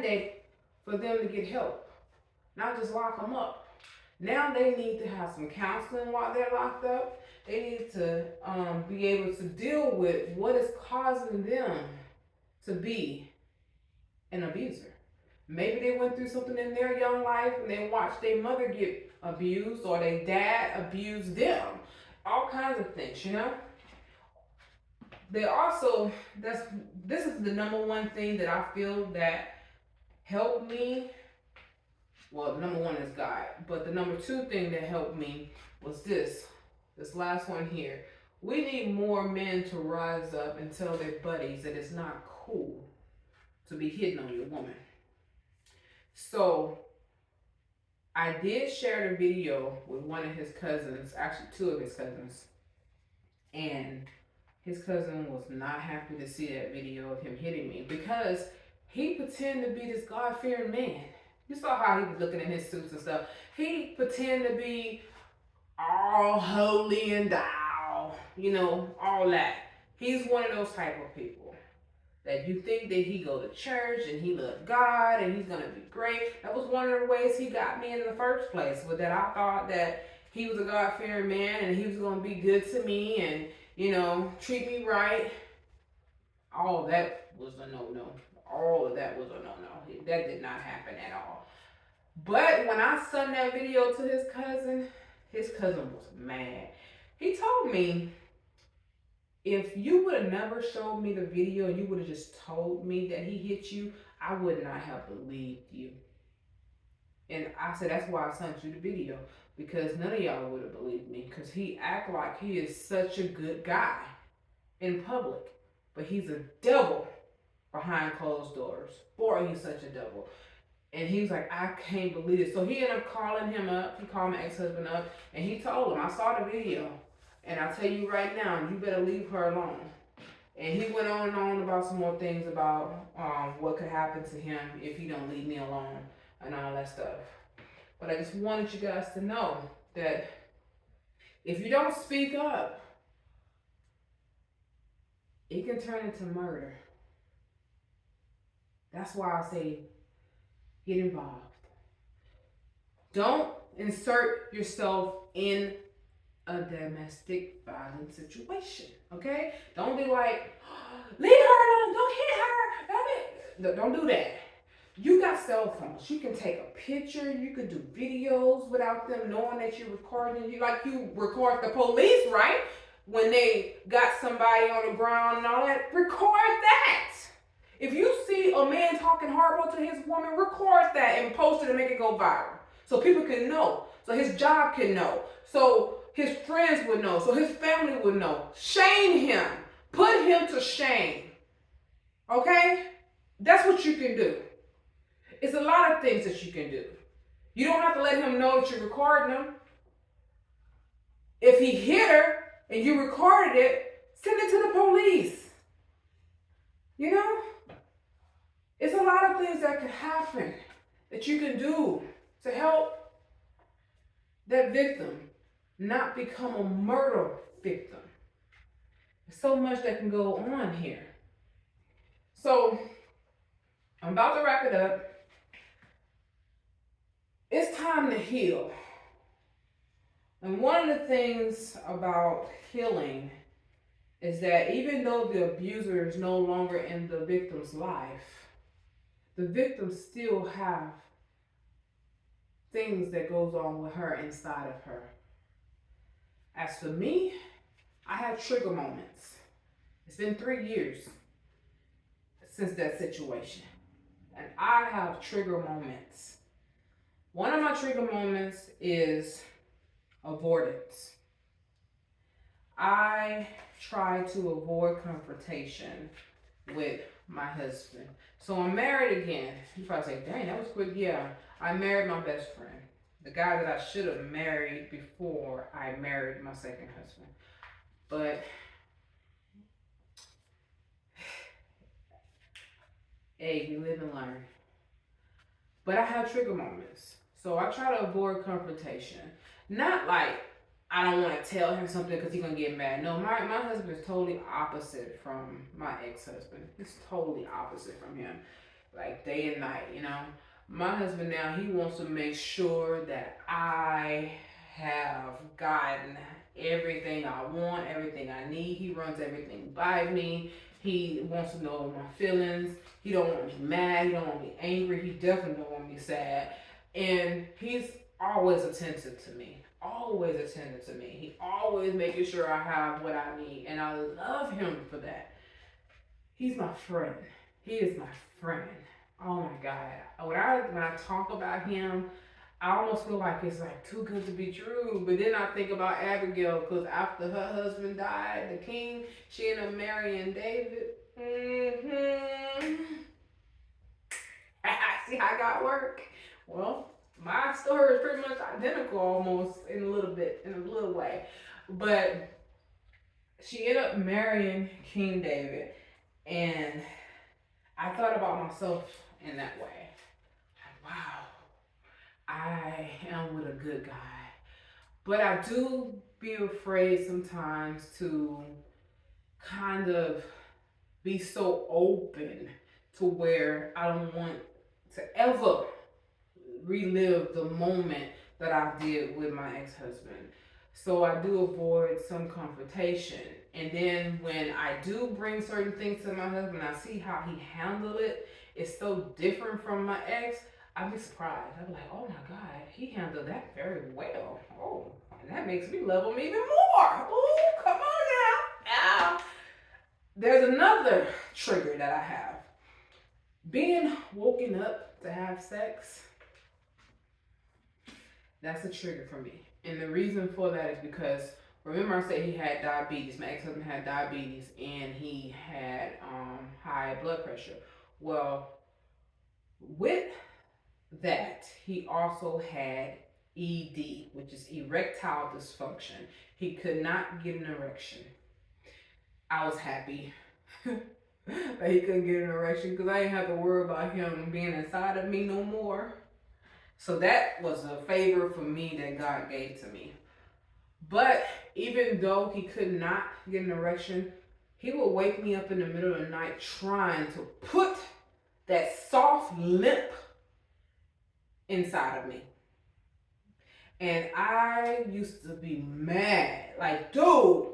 mandate for them to get help, not just lock them up. Now they need to have some counseling while they're locked up. They need to be able to deal with what is causing them to be an abuser. Maybe they went through something in their young life and they watched their mother get abused or their dad abused them. All kinds of things, you know? They also, this is the number one thing that I feel that helped me. Well, number one is God, but the number two thing that helped me was this last one here. We need more men to rise up and tell their buddies that it's not cool to be hitting on your woman. So I did share the video with one of his cousins, actually two of his cousins, and his cousin was not happy to see that video of him hitting me because he pretended to be this God-fearing man. You saw how he was looking in his suits and stuff. He pretended to be all holy and thou, you know, all that. He's one of those type of people that you think that he go to church and he loves God and he's gonna be great. That was one of the ways he got me in the first place, was that I thought that he was a God-fearing man and he was gonna be good to me and, you know, treat me right. All of that was a no-no. All of that was a no-no. That did not happen at all. But when I sent that video to his cousin was mad. He told me, if you would have never showed me the video and you would have just told me that he hit you, I would not have believed you. And I said, that's why I sent you the video, because none of y'all would have believed me, because he act like he is such a good guy in public, but he's a devil behind closed doors. Boy, he's such a devil. And he was like, I can't believe it. So he ended up calling him up. He called my ex-husband up, and he told him, I saw the video, and I'll tell you right now, you better leave her alone. And he went on and on about some more things about what could happen to him if he don't leave me alone and all that stuff. But I just wanted you guys to know that if you don't speak up, it can turn into murder. That's why I say get involved. Don't insert yourself in a domestic violence situation, okay? Don't be like, leave her alone, don't hit her. Don't do that. You got cell phones. You can take a picture. You can do videos without them knowing that you're recording. You record the police, right? When they got somebody on the ground and all that, record that. If you see a man talking horrible to his woman, record that and post it and make it go viral. So people can know. So his job can know. So his friends would know. So his family would know. Shame him. Put him to shame. Okay? That's what you can do. It's a lot of things that you can do. You don't have to let him know that you're recording him. If he hit her and you recorded it, send it to the police. You know? It's a lot of things that can happen that you can do to help that victim not become a murder victim. There's so much that can go on here. So, I'm about to wrap it up. It's time to heal. And one of the things about healing is that even though the abuser is no longer in the victim's life, the victim still have things that goes on with her inside of her. As for me, I have trigger moments. It's been 3 years since that situation. And I have trigger moments. One of my trigger moments is avoidance. I try to avoid confrontation with my husband. So I'm married again. You probably say, dang, that was quick. Yeah, I married my best friend. The guy that I should have married before I married my second husband. But hey, we live and learn. But I have trigger moments. So I try to avoid confrontation. Not like I don't want to tell him something because he's going to get mad. No, my husband is totally opposite from my ex-husband. It's totally opposite from him. like day and night, you know. My husband now, he wants to make sure that I have gotten everything I want, everything I need. He runs everything by me. He wants to know my feelings. He don't want me mad. He don't want me angry. He definitely don't want me sad. And he's always attentive to me. Always attentive to me. He always making sure I have what I need. And I love him for that. He's my friend. He is my friend. Oh my God. When I talk about him, I almost feel like it's like too good to be true. But then I think about Abigail, because after her husband died, the king, she ended up marrying David. Mm-hmm. See how God work? Well, my story is pretty much identical almost in a little bit, in a little way. But she ended up marrying King David. And I thought about myself in that way. Wow, I am with a good guy. But I do be afraid sometimes to kind of be so open to where I don't want to ever relive the moment that I did with my ex-husband. So I do avoid some confrontation. And then when I do bring certain things to my husband, I see how he handled it. It's so different from my ex. I'd be surprised. I'd be like, oh my God, he handled that very well. Oh, and that makes me love him even more. Ooh, come on now. Now, there's another trigger that I have. Being woken up to have sex, that's a trigger for me. And the reason for that is because, remember I said he had diabetes. My ex-husband had diabetes and he had high blood pressure. Well, with that, he also had ED, which is erectile dysfunction. He could not get an erection. I was happy that he couldn't get an erection because I didn't have to worry about him being inside of me no more. So that was a favor for me that God gave to me. But even though he could not get an erection, he would wake me up in the middle of the night trying to put that soft limp inside of me. And I used to be mad. Like, dude,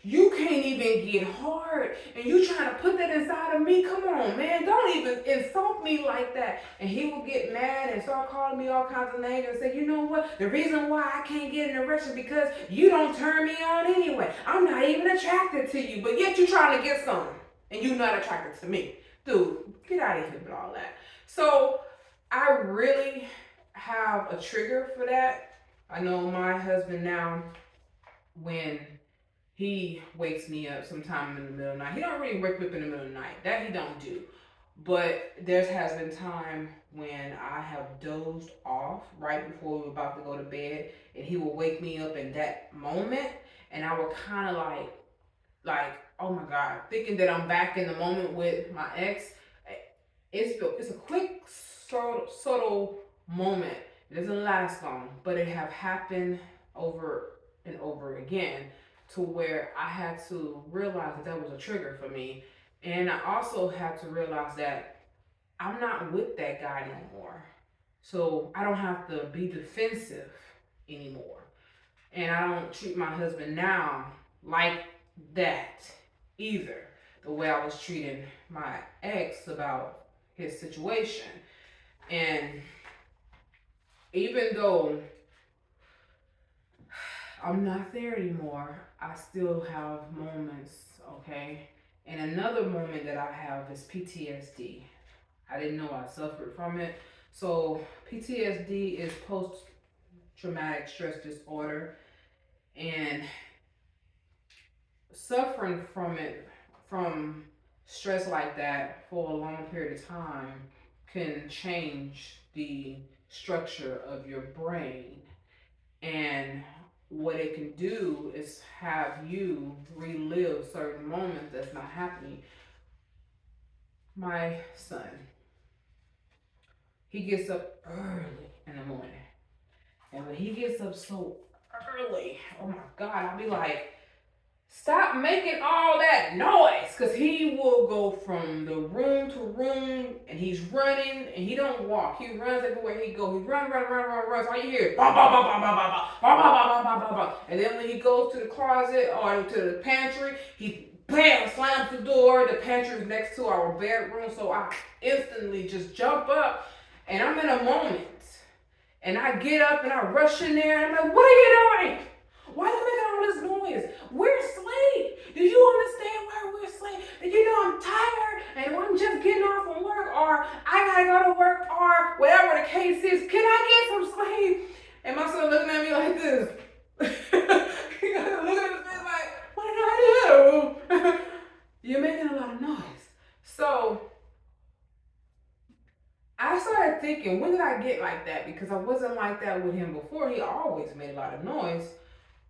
you can't even get hard and you trying to put that inside of me? Come on, man. Don't even insult me like that. And he would get mad and start calling me all kinds of names and say, you know what? The reason why I can't get an erection because you don't turn me on anyway. I'm not even attracted to you, but yet you're trying to get some and you're not attracted to me. Dude, get out of here with all that. So I really have a trigger for that. I know my husband now, when he wakes me up sometime in the middle of the night. He don't really wake me up in the middle of the night. That he don't do. But there has been time when I have dozed off right before we were about to go to bed, and he will wake me up in that moment, and I will kind of like, oh my God, thinking that I'm back in the moment with my ex. It's a quick, subtle moment. It doesn't last long, but it have happened over and over again to where I had to realize that that was a trigger for me. And I also had to realize that I'm not with that guy no more. So I don't have to be defensive anymore. And I don't treat my husband now like that either. The way I was treating my ex about his situation. And even though I'm not there anymore, I still have moments, okay? And another moment that I have is PTSD. I didn't know I suffered from it. So PTSD is post-traumatic stress disorder, and suffering from it, from stress like that for a long period of time can change the structure of your brain. And what it can do is have you relive certain moments that's not happening. My son, he gets up early in the morning. And when he gets up so early, oh my God, I'll be like stop making all that noise, because he will go from the room to room, and he's running, and he don't walk. He runs everywhere he goes. He runs. All you hear is bah, bah, bah, bah, bah, bah, bah, bah, bah, bah, bah, bah, bah. And then when he goes to the closet or to the pantry, he bam, slams the door. The pantry is next to our bedroom, so I instantly just jump up, and I'm in a moment. And I get up and I rush in there, and I'm like, what are you doing? Why are you making all this noise? We're asleep. Do you understand why we're asleep? Do you know I'm tired and I'm just getting off from work, or I gotta go to work, or whatever the case is? Can I get some sleep? And my son looking at me like this. He got looking at his face like, what did I do? You're making a lot of noise. So I started thinking, when did I get like that? Because I wasn't like that with him before. He always made a lot of noise.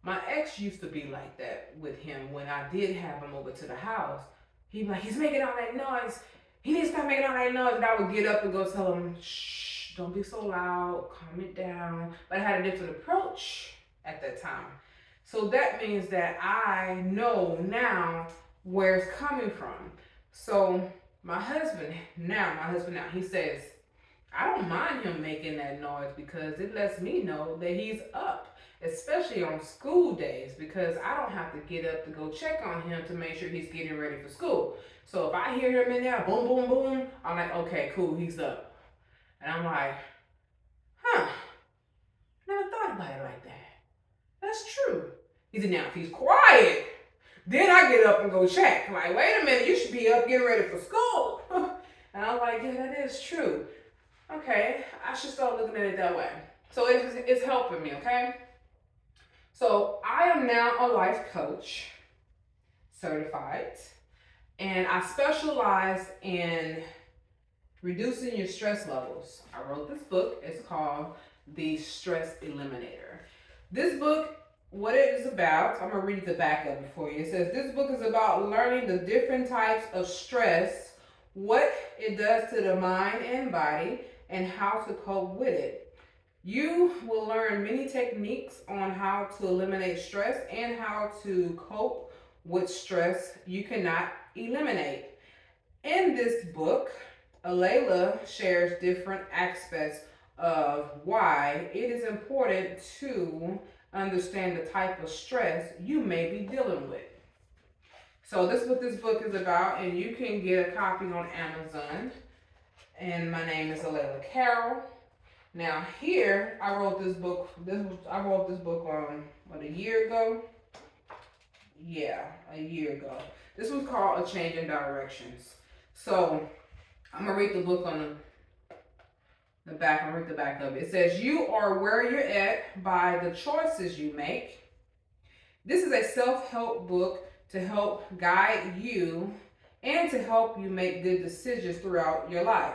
My ex used to be like that with him when I did have him over to the house. He'd be like, he's making all that noise. He needs to stop making all that noise. And I would get up and go tell him, shh, don't be so loud, calm it down. But I had a different approach at that time. So that means that I know now where it's coming from. So my husband now, he says, I don't mind him making that noise because it lets me know that he's up, especially on school days, because I don't have to get up to go check on him to make sure he's getting ready for school. So if I hear him in there, boom, boom, boom, I'm like, okay, cool, he's up. And I'm like, never thought about it like that. That's true. He said, now if he's quiet, then I get up and go check. Like, wait a minute, you should be up getting ready for school. And I'm like, yeah, that is true. Okay, I should start looking at it that way. So it's helping me, okay? So I am now a life coach, certified, and I specialize in reducing your stress levels. I wrote this book. It's called The Stress Eliminator. This book, what it is about, I'm going to read the back of it for you. It says, this book is about learning the different types of stress, what it does to the mind and body, and how to cope with it. You will learn many techniques on how to eliminate stress and how to cope with stress you cannot eliminate. In this book, Alayla shares different aspects of why it is important to understand the type of stress you may be dealing with. So this is what this book is about, and you can get a copy on Amazon. And my name is Alayla Carroll. Now here, I wrote this book a year ago? Yeah, a year ago. This was called A Change in Directions. So I'm gonna read the book on the back. I'll read the back of it. It says, you are where you're at by the choices you make. This is a self-help book to help guide you and to help you make good decisions throughout your life.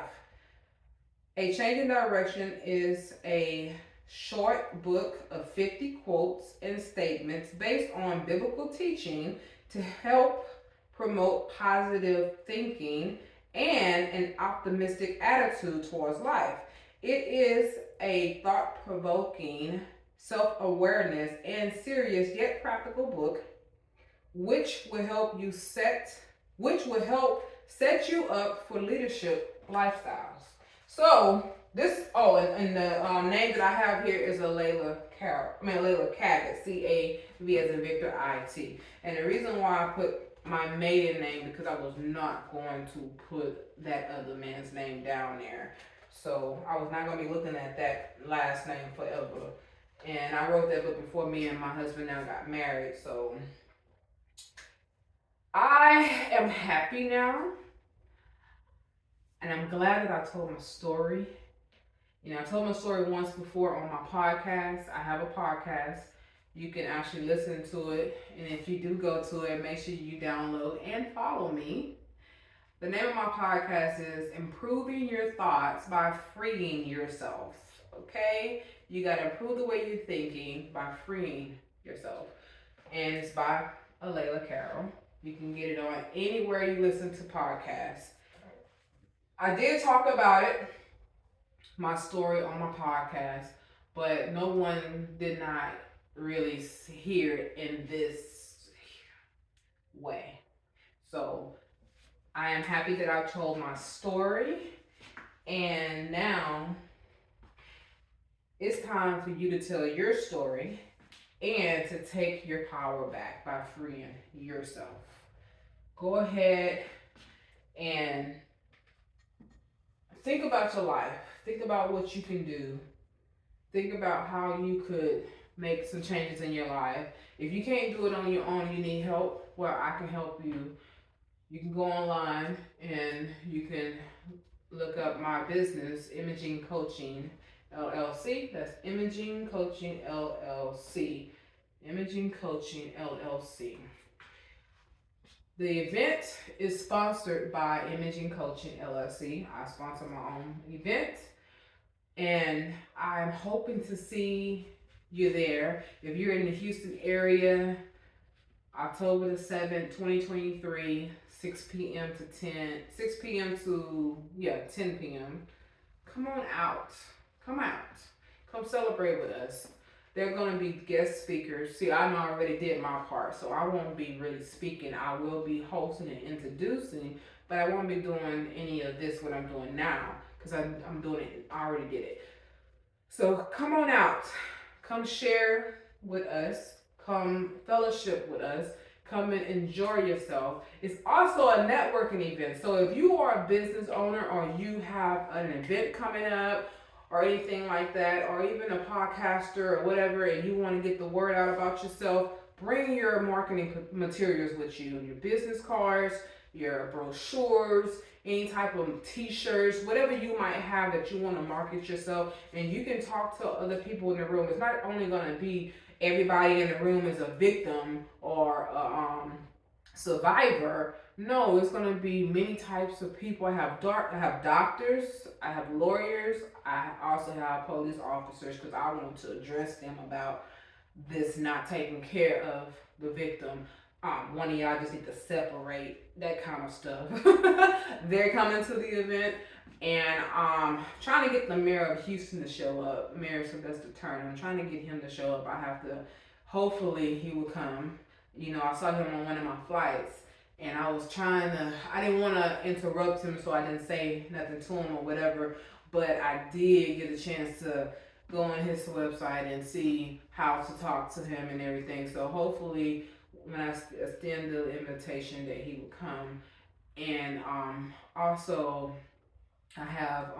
A Change in Direction is a short book of 50 quotes and statements based on biblical teaching to help promote positive thinking and an optimistic attitude towards life. It is a thought-provoking, self-awareness, and serious yet practical book which will help set you up for leadership lifestyles. So this, and the name that I have here is Alayla Cabot, C-A-V as in Victor, I-T. And the reason why I put my maiden name, because I was not going to put that other man's name down there. So I was not going to be looking at that last name forever. And I wrote that book before me and my husband now got married. So I am happy now. And I'm glad that I told my story. You know, I told my story once before on my podcast. I have a podcast. You can actually listen to it. And if you do go to it, make sure you download and follow me. The name of my podcast is Improving Your Thoughts by Freeing Yourself. Okay? You got to improve the way you're thinking by freeing yourself. And it's by Alayla Carroll. You can get it on anywhere you listen to podcasts. I did talk about it, my story on my podcast, but no one did not really hear it in this way. So I am happy that I told my story, and now it's time for you to tell your story and to take your power back by freeing yourself. Go ahead and think about your life. Think about what you can do. Think about how you could make some changes in your life. If you can't do it on your own, you need help, well, I can help you. You can go online and you can look up my business, Imaging Coaching LLC. That's Imaging Coaching LLC. Imaging Coaching LLC. The event is sponsored by Imaging Coaching LLC. I sponsor my own event, and I'm hoping to see you there. If you're in the Houston area, October the 7th, 2023, 6 p.m. to 10 p.m. Come on out. Come out. Come celebrate with us. They're going to be guest speakers. See, I already did my part, so I won't be really speaking. I will be hosting and introducing, but I won't be doing any of this, what I'm doing now, because I'm doing it. I already did it. So come on out. Come share with us. Come fellowship with us. Come and enjoy yourself. It's also a networking event. So if you are a business owner or you have an event coming up or anything like that, or even a podcaster or whatever, and you want to get the word out about yourself, bring your marketing materials with you. Your business cards, your brochures, any type of t-shirts, whatever you might have that you want to market yourself. And you can talk to other people in the room. It's not only going to be everybody in the room is a victim or a survivor. No, it's going to be many types of people. I have doctors, I have lawyers, I also have police officers, because I want to address them about this not taking care of the victim. One of y'all just need to separate that kind of stuff. They're coming to the event, and trying to get the mayor of Houston to show up, Mayor Sylvester Turner. I'm trying to get him to show up. I have to, hopefully he will come. You know, I saw him on one of my flights, and I didn't want to interrupt him, so I didn't say nothing to him or whatever, but I did get a chance to go on his website and see how to talk to him and everything. So hopefully when I extend the invitation that he would come. And also I have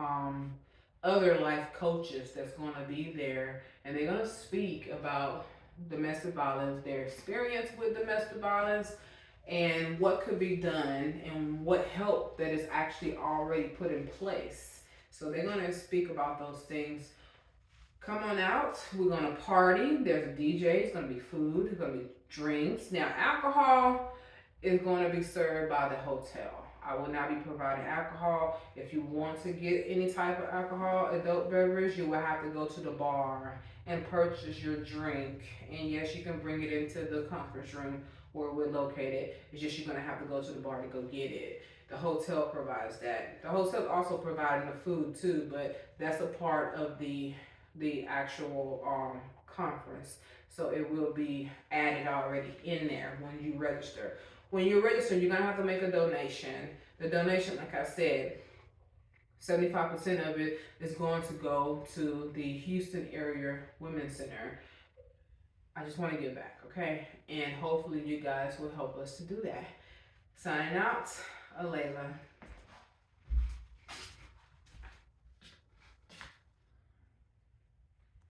other life coaches that's going to be there, and they're going to speak about domestic violence, their experience with domestic violence, and what could be done and what help that is actually already put in place. So they're going to speak about those things. Come on out. We're going to party. There's a DJ. It's going to be food. It's going to be drinks. Now, alcohol is going to be served by the hotel. I will not be providing alcohol. If you want to get any type of alcohol, adult beverage, you will have to go to the bar and purchase your drink. And yes, you can bring it into the conference room where we're located. It's just you're going to have to go to the bar to go get it. The hotel provides that. The hotel also providing the food too, but that's a part of the actual conference. So it will be added already in there when you register. When you register, you're gonna have to make a donation. The donation, like I said, 75% of it is going to go to the Houston Area Women's Center. I just want to give back, okay? And hopefully you guys will help us to do that. Signing out, Alayla.